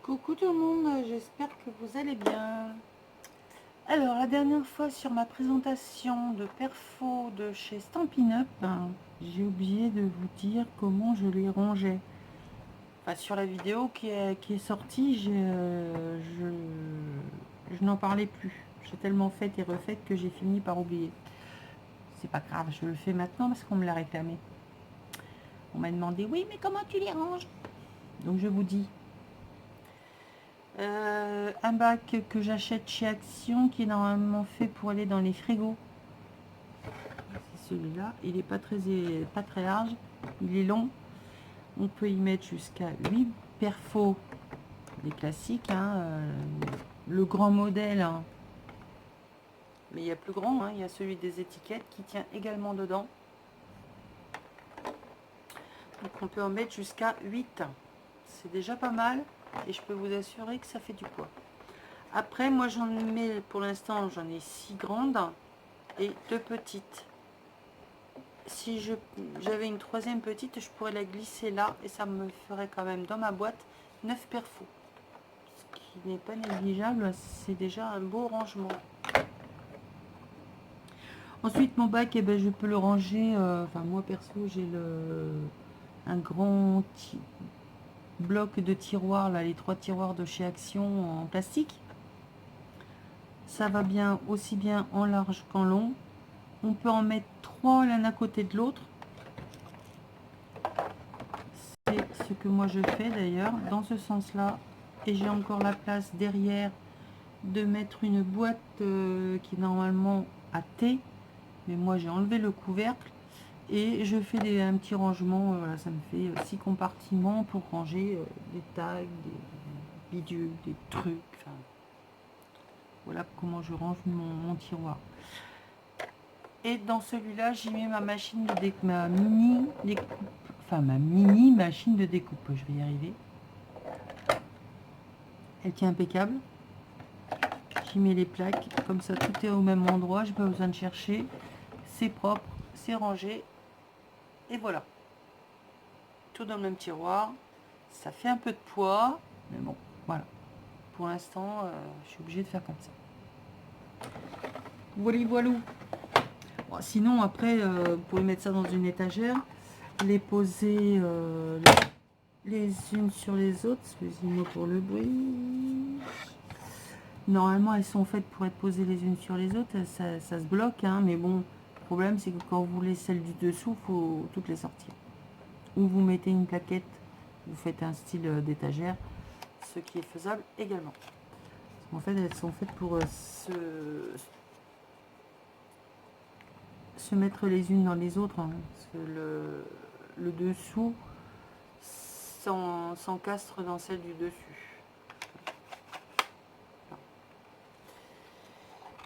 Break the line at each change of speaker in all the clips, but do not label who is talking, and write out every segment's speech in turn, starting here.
Coucou tout le monde, j'espère que vous allez bien. Alors, la dernière fois sur ma présentation de perfo de chez Stampin' Up, j'ai oublié de vous dire comment je les rangeais. Enfin, sur la vidéo qui est sortie, je n'en parlais plus. J'ai tellement fait et refait que j'ai fini par oublier. C'est pas grave, je le fais maintenant parce qu'on me l'a réclamé. On m'a demandé, oui, mais comment tu les ranges? Donc je vous dis. Un bac que j'achète chez Action qui est normalement fait pour aller dans les frigos. C'est celui-là. Il n'est pas très large. Il est long. On peut y mettre jusqu'à 8 perfos. Les classiques. Le grand modèle. Mais il y a plus grand. Il y a celui des étiquettes qui tient également dedans. Donc on peut en mettre jusqu'à 8. C'est déjà pas mal. Et je peux vous assurer que ça fait du poids. Après, moi j'en mets, pour l'instant, j'en ai 6 grandes et 2 petites. Si j'avais une troisième petite, je pourrais la glisser là et ça me ferait quand même dans ma boîte 9 perfos. Ce qui n'est pas négligeable, c'est déjà un beau rangement. Ensuite, mon bac, je peux le ranger. Enfin, moi perso, j'ai un grand bloc de tiroirs, là, les 3 tiroirs de chez Action en plastique. Ça va bien aussi bien en large qu'en long. On peut en mettre 3 l'un à côté de l'autre. C'est ce que moi je fais d'ailleurs, dans ce sens-là. Et j'ai encore la place derrière de mettre une boîte qui est normalement à thé. Mais moi j'ai enlevé le couvercle. Et je fais un petit rangement. Voilà, ça me fait 6 compartiments pour ranger des tags, des bidules, des trucs. Enfin, voilà comment je range mon tiroir. Et dans celui-là, j'y mets ma machine de découpe, ma mini machine de découpe. Je vais y arriver. Elle tient impeccable. J'y mets les plaques. Comme ça, tout est au même endroit. J'ai pas besoin de chercher. C'est propre, c'est rangé. Et voilà. Tout dans le même tiroir. Ça fait un peu de poids. Mais bon, voilà. Pour l'instant, je suis obligée de faire comme ça. Voilà. Bon, sinon, après, vous pouvez mettre ça dans une étagère. Les poser les unes sur les autres. Excusez-moi pour le bruit. Normalement, elles sont faites pour être posées les unes sur les autres. Ça se bloque, mais bon, le problème, c'est que quand vous voulez celles du dessous, il faut toutes les sortir. Ou vous mettez une plaquette, vous faites un style d'étagère, ce qui est faisable également. En fait, elles sont faites pour se mettre les unes dans les autres, parce que le dessous s'encastre dans celle du dessus.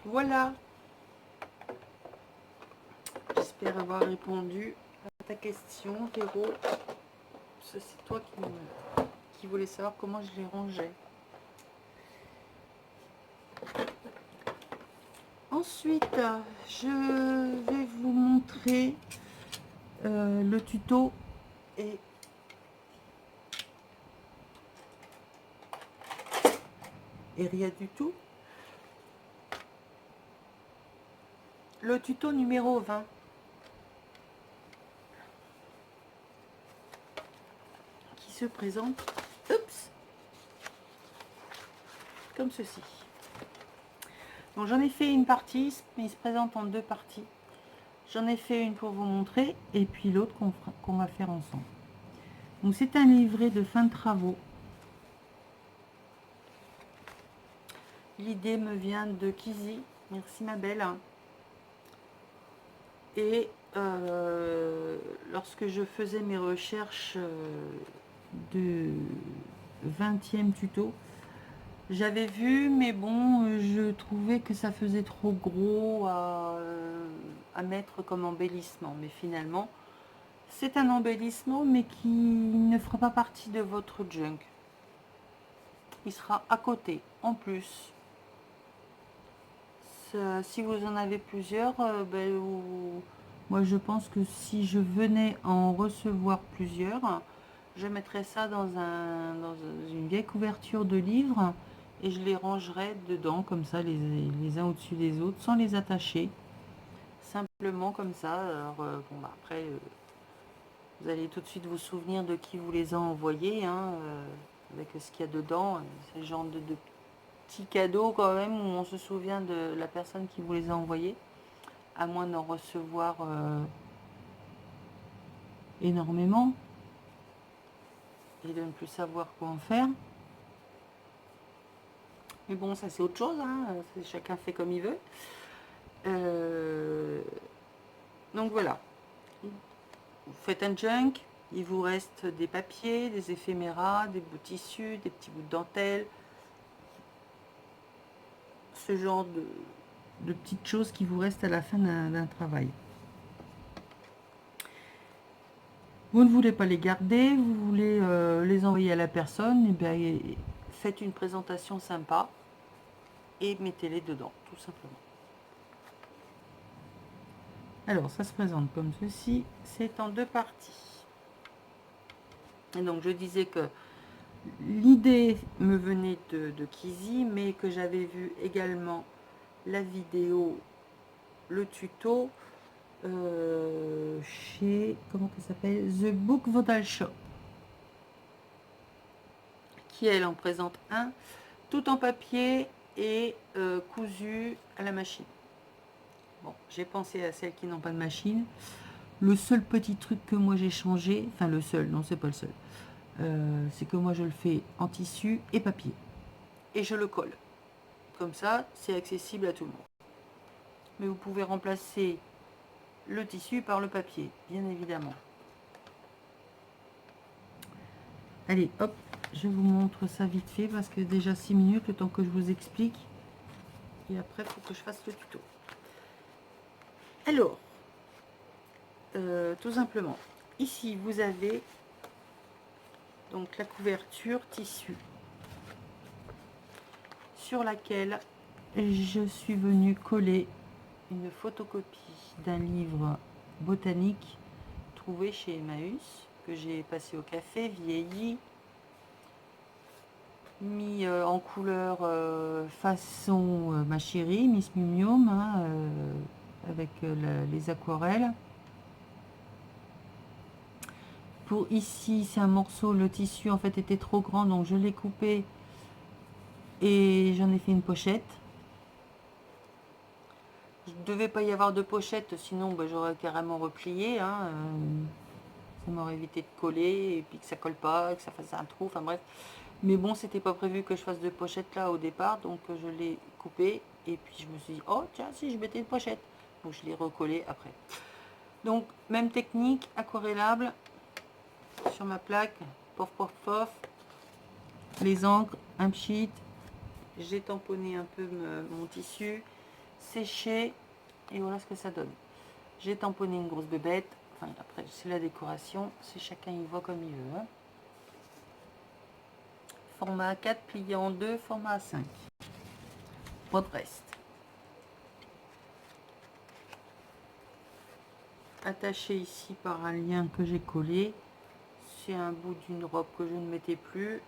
Voilà. J'espère avoir répondu à ta question, Véro. C'est toi qui voulais savoir comment je les rangeais. Ensuite, je vais vous montrer le tuto et rien du tout. Le tuto numéro 20. Qui se présente, comme ceci. Donc j'en ai fait une partie, mais il se présente en 2 parties. J'en ai fait une pour vous montrer, et puis l'autre qu'on va faire ensemble. Donc c'est un livret de fin de travaux. L'idée me vient de Kizzy. Merci ma belle. Et lorsque je faisais mes recherches de 20e tuto, j'avais vu, mais bon, je trouvais que ça faisait trop gros à mettre comme embellissement. Mais finalement, c'est un embellissement, mais qui ne fera pas partie de votre junk. Il sera à côté, en plus. Si vous en avez plusieurs, moi je pense que si je venais à en recevoir plusieurs, je mettrai ça dans une vieille couverture de livre et je les rangerai dedans comme ça, les uns au-dessus des autres, sans les attacher. Simplement comme ça. Alors, bon, bah, après, vous allez tout de suite vous souvenir de qui vous les a envoyés, hein, avec ce qu'il y a dedans. C'est le genre de petits cadeaux quand même où on se souvient de la personne qui vous les a envoyés, à moins d'en recevoir énormément et de ne plus savoir quoi en faire. Mais bon, ça c'est autre chose, hein, chacun fait comme il veut. Donc voilà, vous faites un junk, il vous reste des papiers, des éphéméras, des bouts de tissu, des petits bouts de dentelle, ce genre de petites choses qui vous restent à la fin d'un travail. Vous ne voulez pas les garder, vous voulez les envoyer à la personne, et bien faites une présentation sympa et mettez-les dedans, tout simplement. Alors, ça se présente comme ceci, c'est en 2 parties. Et donc, je disais que l'idée me venait de Kizy, mais que j'avais vu également la vidéo, le tuto, chez, comment ça s'appelle, The Book Vodal Shop, qui elle en présente un, tout en papier et cousu à la machine. Bon, j'ai pensé à celles qui n'ont pas de machine. Le seul petit truc que moi j'ai changé, enfin le seul, non c'est pas le seul, c'est que moi je le fais en tissu et papier. Et je le colle. Comme ça, c'est accessible à tout le monde. Mais vous pouvez remplacer le tissu par le papier, bien évidemment. Allez, hop, je vous montre ça vite fait parce que déjà 6 minutes, le temps que je vous explique. Et après, il faut que je fasse le tuto. Alors, tout simplement, ici, vous avez donc la couverture tissu sur laquelle je suis venue coller une photocopie d'un livre botanique trouvé chez Emmaüs, que j'ai passé au café, vieilli, mis en couleur façon ma chérie, Miss Mumium, hein, avec les aquarelles. Pour ici, c'est un morceau, le tissu en fait était trop grand, donc je l'ai coupé et j'en ai fait une pochette. Il ne devait pas y avoir de pochette, sinon bah, j'aurais carrément replié. Hein, ça m'aurait évité de coller et puis que ça colle pas, que ça fasse un trou, enfin bref. Mais bon, c'était pas prévu que je fasse de pochette là au départ, donc je l'ai coupé et puis je me suis dit, oh tiens, si je mettais une pochette. Donc je l'ai recollé après. Donc, même technique, aquarellable, sur ma plaque, pof pof pof, les encres, un pchit, j'ai tamponné un peu mon tissu, séché, et voilà ce que ça donne. J'ai tamponné une grosse bébête, enfin après c'est la décoration, c'est chacun y voit comme il veut. Hein. Format A4 plié en 2, format A5. Pas de reste. Attaché ici par un lien que j'ai collé. C'est un bout d'une robe que je ne mettais plus.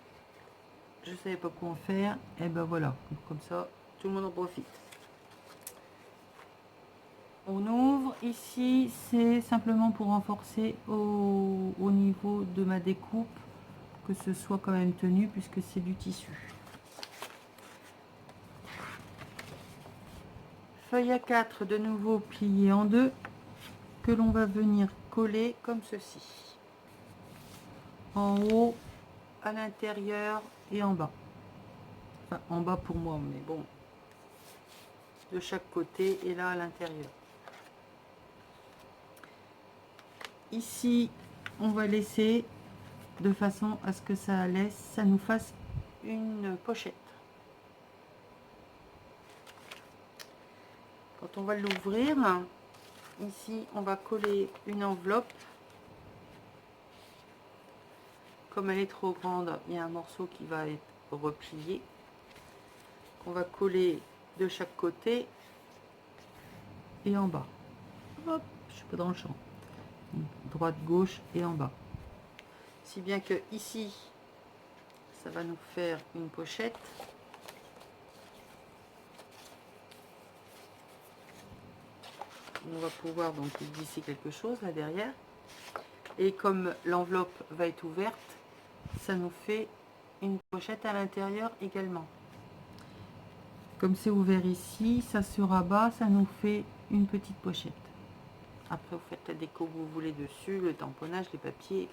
Je savais pas quoi en faire. Et ben voilà, comme ça, tout le monde en profite. On ouvre. Ici, c'est simplement pour renforcer au niveau de ma découpe, que ce soit quand même tenu puisque c'est du tissu. Feuille A4 de nouveau pliée en 2 que l'on va venir coller comme ceci. En haut, à l'intérieur et en bas. Enfin, en bas pour moi, mais bon. De chaque côté et là à l'intérieur. Ici, on va laisser de façon à ce que ça nous fasse une pochette. Quand on va l'ouvrir, ici, on va coller une enveloppe. Comme elle est trop grande, il y a un morceau qui va être replié. On va coller de chaque côté et en bas. Hop, je suis pas dans le champ. Droite, gauche et en bas. Si bien que ici, ça va nous faire une pochette. On va pouvoir donc y glisser quelque chose là derrière. Et comme l'enveloppe va être ouverte, ça nous fait une pochette à l'intérieur également. Comme c'est ouvert ici, ça se rabat, ça nous fait une petite pochette. Après, vous faites la déco que vous voulez dessus, le tamponnage, les papiers.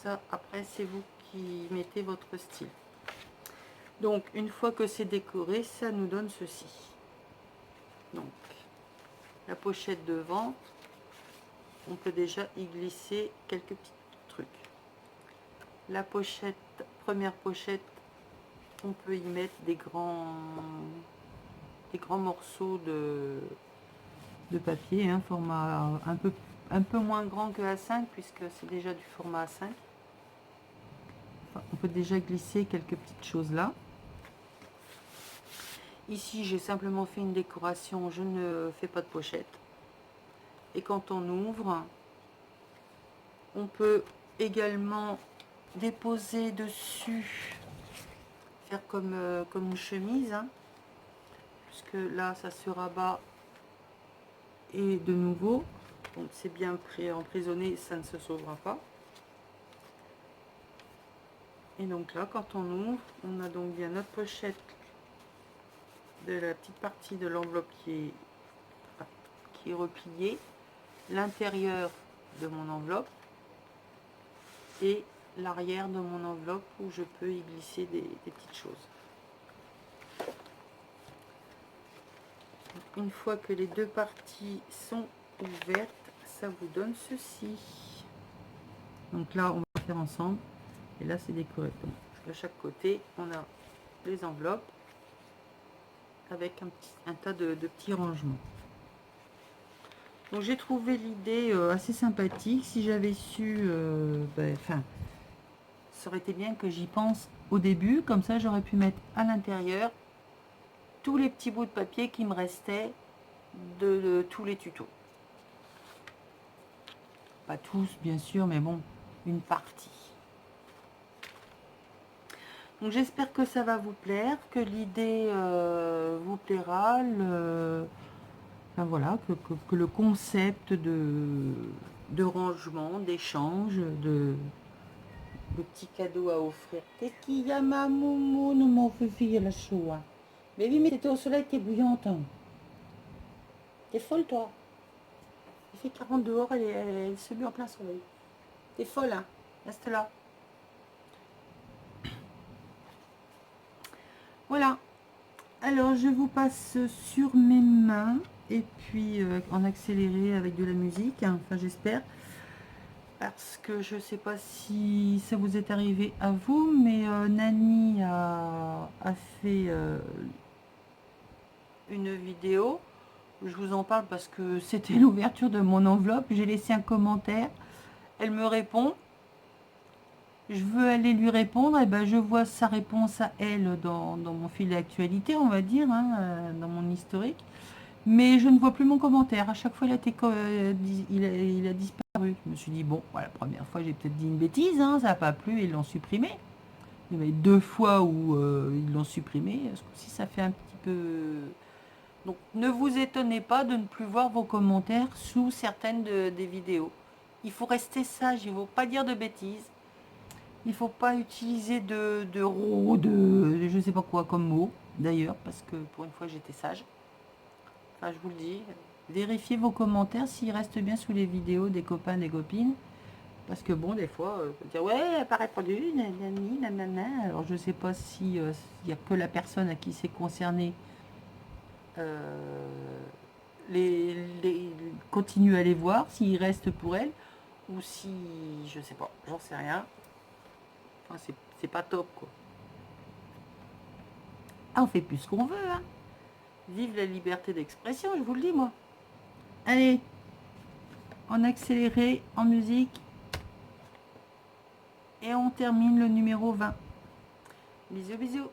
Ça, après, c'est vous qui mettez votre style. Donc, une fois que c'est décoré, ça nous donne ceci. Donc, la pochette devant, on peut déjà y glisser quelques petits trucs. La pochette, première pochette, on peut y mettre des grands morceaux de papier, hein, format un peu moins grand que A5 puisque c'est déjà du format A5. Enfin, on peut déjà glisser quelques petites choses là. Ici, j'ai simplement fait une décoration, je ne fais pas de pochette. Et quand on ouvre, on peut également déposer dessus, faire comme une chemise, hein, puisque là, ça se rabat. Et de nouveau, donc c'est bien emprisonné, ça ne se sauvera pas. Et donc là, quand on ouvre, on a donc bien notre pochette de la petite partie de l'enveloppe qui est repliée, l'intérieur de mon enveloppe et l'arrière de mon enveloppe où je peux y glisser des petites choses. Une fois que les deux parties sont ouvertes, ça vous donne ceci. Donc là, on va faire ensemble. Et là, c'est décoré. De chaque côté, on a les enveloppes avec un tas de petits rangements. Donc j'ai trouvé l'idée assez sympathique. Si j'avais su, ça aurait été bien que j'y pense au début. Comme ça, j'aurais pu mettre à l'intérieur tous les petits bouts de papier qui me restaient de tous les tutos. Pas tous, bien sûr, mais bon, une partie. Donc j'espère que ça va vous plaire, que l'idée vous plaira, enfin voilà, que le concept de rangement, d'échange, de petits cadeaux à offrir. Qu'est-ce qu'il y a, ma moumou, non m'en fait fille la choua. Mais oui, mais t'étais au soleil, t'es bouillante. Hein. T'es folle, toi. Il fait 40 dehors, elle se met en plein soleil. T'es folle, hein. Reste là. Voilà. Alors, je vous passe sur mes mains et puis en accéléré avec de la musique, hein, enfin j'espère, parce que je sais pas si ça vous est arrivé à vous, mais Nani a fait une vidéo. Je vous en parle parce que c'était l'ouverture de mon enveloppe. J'ai laissé un commentaire. Elle me répond. Je veux aller lui répondre. Et ben je vois sa réponse à elle dans mon fil d'actualité, on va dire, hein, dans mon historique. Mais je ne vois plus mon commentaire. À chaque fois, il a disparu. Je me suis dit, bon, voilà, la première fois, j'ai peut-être dit une bêtise. Hein, ça n'a pas plu et ils l'ont supprimé. Il y avait 2 fois où ils l'ont supprimé. Ce coup-ci, ça fait un petit peu... Donc, ne vous étonnez pas de ne plus voir vos commentaires sous certaines des vidéos. Il faut rester sage, il ne faut pas dire de bêtises. Il ne faut pas utiliser de je ne sais pas quoi comme mot, d'ailleurs, parce que pour une fois, j'étais sage. Enfin, je vous le dis, vérifiez vos commentaires s'ils restent bien sous les vidéos des copains, des copines. Parce que bon, des fois, on peut dire, ouais, elle n'a pas répondu, nanani, nanana. Alors, je ne sais pas si il n'y a que la personne à qui c'est concerné continue à les voir, s'il reste pour elle, ou si, je sais pas, j'en sais rien. Enfin, c'est pas top, quoi. Ah, on fait plus ce qu'on veut, hein. Vive la liberté d'expression, je vous le dis, moi. Allez, en accéléré, en musique, et on termine le numéro 20. Bisous, bisous.